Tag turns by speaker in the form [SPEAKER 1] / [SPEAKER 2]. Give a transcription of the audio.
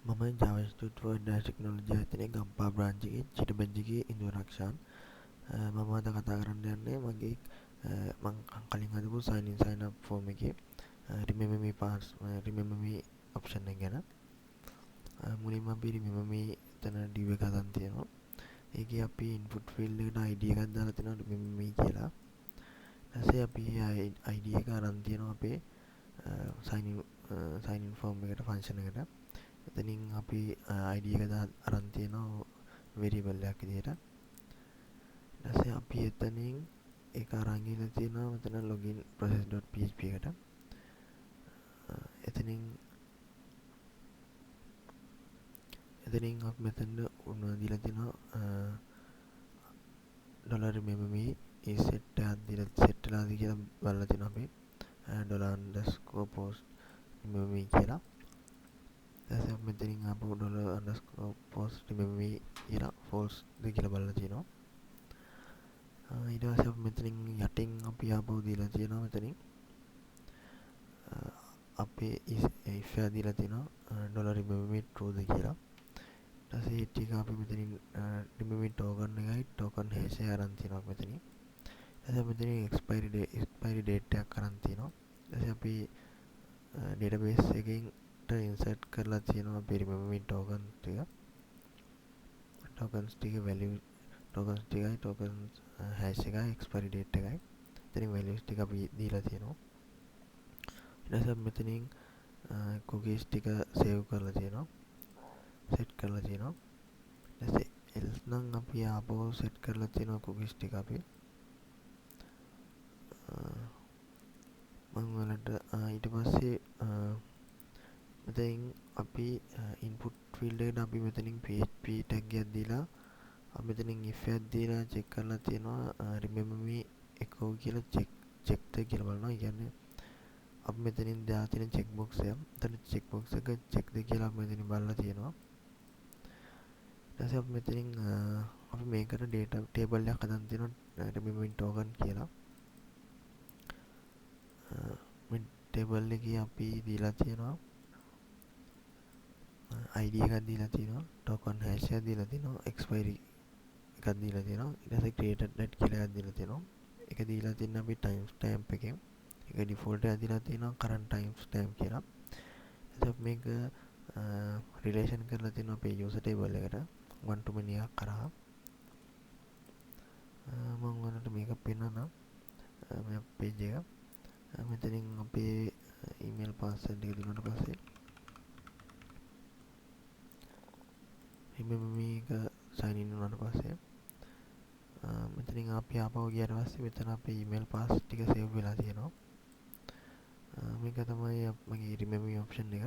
[SPEAKER 1] මම Java Institute for Advanced Technology ආයතනයේ Gampaha branch එකේ චිට බෙන්ච් එකේ ඉන්දුරක්ෂාන්. මම අද කතා කරන්න යන්නේ මගේ මං කලින් හදපු sign in sign up form එකේ remember me pass remember me option එක ගැන. මුලින්ම අපි remember me එතන div එක හදන් තියෙනවා. ඒකේ අපි input field එකට ID එකක් දාලා තියෙනවා remember me කියලා. ඊපස්සේ අපි ID එක අරන් තියෙනවා අපේ sign in form එකට function එකට. එතනින් අපි ID එක අරන් තියෙනවා variable එකක් විදිහට. ඊට පස්සේ අපි එතනින් ඒක අරන් ගිහලා තියෙනවා මෙතන login process.php එකට. එතනින් අපි මෙතන දීලා තියෙනවා $remember me is set එකක් දීලා set වෙලාද කියලා බලලා තියෙනවා අපි $_post remember me කියලා. ඊට පස්සේ මෙතනින් ආපහු $_post remember me කියලා false ද කියලා බලලා තියෙනවා. ඊට පස්සේ අපි මෙතනින් යටින් අපි ආපහු දීලා තියෙනවා මෙතනින් අපේ if එක දීලා තියෙනවා $remember me true ද කියලා. ඊට පස්සේ ඒ ටික අපි මෙතනින් remember me token එකයි token hash එක අරන් තියෙනවා මෙතනින්. ඊට පස්සේ මෙතනින් expiry date එකක් අරන් තියෙනවා. ඊට පස්සේ අපි database එකකින් insert කරලා තියෙනවා අපේ remember me tokens ටික. tokens ටික value tokens ටිකයි tokens hash එකයි expiry date එකයි. එතනින් values ටික අපි දීලා තියෙනවා. ඊට පස්සේ මෙතනින් cookies ටික save කරලා තියෙනවා. set කරලා තියෙනවා. ඊට පස්සේ else නම් අපි ආපහු set කරලා තියෙනවා cookies ටික අපි. මම වලට ඊට පස්සේ මෙතනින් අපි input field එකට අපි මෙතනින් php tag එකක් දීලා මෙතනින් if එකක් දීලා check කරලා තියෙනවා remember me echo කියලා check ද කියලා බලනවා. ඒ කියන්නේ අපි මෙතනින් දාලා තියෙන check box එක. එතන check box එක check ද කියලා අපි මෙතනින් බලලා තියෙනවා. ඊට පස්සේ අපි මෙතනින් අපි මේකට data table එකක් හදන් තියෙනවා remember me token කියලා. මේ table එකේ අපි දීලා තියෙනවා ID එකක් දීලා තියෙනවා token hash එකක් දීලා තියෙනවා expiry එකක් දීලා තියෙනවා. ඊට පස්සේ created date කියලා එකක් දීලා තියෙනවා. ඒක දීලා තියෙන අපි time stamp එකෙන් ඒක default එකක් දීලා තියෙනවා current time stamp කියලා. එතකොට මේක relation කරලා තියෙනවා අපේ user table එකට one to many එකක් කරා. මම ඔයාලට මේක පෙන්නනවා මේ page එක. මෙතනින් අපේ email password එක දුන්නාට පස්සේ remember me එක sign in වුණාට පස්සේ මෙතනින් අපි ආපහු ගියාට පස්සේ මෙතන අපේ email pass ටික save වෙලා තියෙනවා. මේක තමයි මගේ remember me option එක.